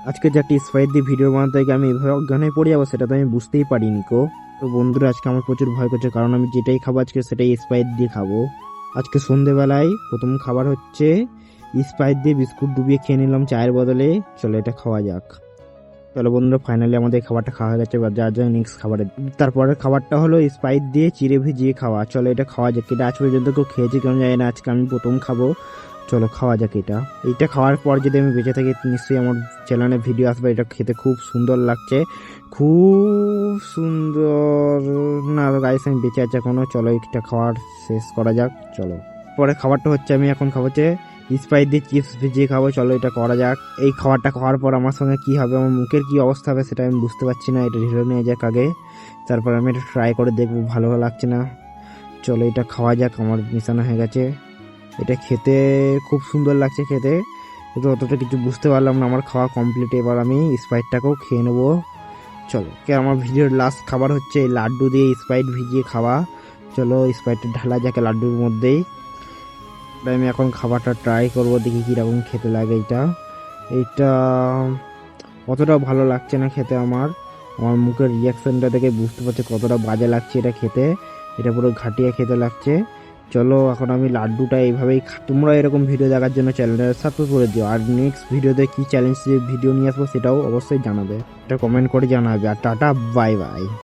আজকে যে একটা স্পাইট দিয়ে ভিডিও বানাতে গিয়ে আমি এভাবে অজ্ঞান হয়ে পড়ে যাবো সেটা তো আমি বুঝতেই পারিনি কো। তো বন্ধুরা আজকে আমার প্রচুর ভয় করছে, কারণ আমি যেটাই খাবো আজকে সেটাই স্পাইট দিয়ে খাবো। আজকে সন্ধেবেলায় প্রথম খাবার হচ্ছে স্পাইট দিয়ে বিস্কুট ডুবিয়ে খেয়ে নিলাম চায়ের বদলে। চলো এটা খাওয়া যাক। চলো বন্ধুরা, ফাইনালি আমাদের খাবারটা খাওয়া হয়ে গেছে। এবার যা যা নেক্সট খাবারে তারপরের খাবারটা হলো স্পাইট দিয়ে চিড়ে ভিজিয়ে খাওয়া। চলো এটা খাওয়া যাক। এটা আজ পর্যন্ত কেউ খেয়েছে কেমন জানি না, আজকে আমি প্রথম খাবো। চলো খাওয়া যাক এইটা খাওয়ার পর যদি আমি বেঁচে থাকি নিশ্চয়ই আমার চ্যানেলে ভিডিও আসবে। এটা খেতে খুব সুন্দর লাগছে, খুব সুন্দর। না গাইস, আমি বেঁচে আছি এখনো। চলো এটা খাওয়ার শেষ করা যাক। চলো পরে খাবারটা হচ্ছে আমি এখন খাবো হচ্ছে স্পাইস দিয়ে চিপস ভিজিয়ে খাবো। চলো এটা করা যাক। এই খাবারটা খাওয়ার পর আমার সঙ্গে কি হবে, আমার মুখের কি অবস্থা হবে সেটা আমি বুঝতে পারছি না। এটা ঢেলে নিয়ে যাক আগে, তারপর আমি এটা ট্রাই করে দেখবো ভালো লাগছে না। চলো এটা খাওয়া যাক। আমার মিশানো হয়ে গেছে। এটা খেতে খুব সুন্দর লাগছে খেতে, কিন্তু অতটা কিছু বুঝতে পারলাম না। আমার খাওয়া কমপ্লিট, এবার আমি স্প্রাইটটাকেও খেয়ে নেবো। চলো আমার ভিডিওর লাস্ট খাবার হচ্ছে লাড্ডু দিয়ে স্প্রাইট ভিজিয়ে খাওয়া। চলো স্প্রাইটটা ঢালা যাকে লাড্ডুর মধ্যেই। আমি এখন খাবারটা ট্রাই করবো, দেখি কীরকম খেতে লাগে। এইটা অতটা ভালো লাগছে না খেতে। আমার আমার মুখের রিয়াকশনটা দেখে বুঝতে পারছি কতটা বাজে লাগছে এটা খেতে। এটা পুরো ঘাটিয়া খেতে লাগছে। চলো এখন আমি লাড্ডুটা এইভাবেই তোমরা এরকম ভিডিও দেখার জন্য চ্যানেলটা সাবস্ক্রাইব করে দিও। আর নেক্সট ভিডিওতে কী চ্যালেঞ্জ ভিডিও নিয়ে আসবো সেটাও অবশ্যই জানাবে, এটা কমেন্ট করে জানাবে। আর টাটা, বাই বাই।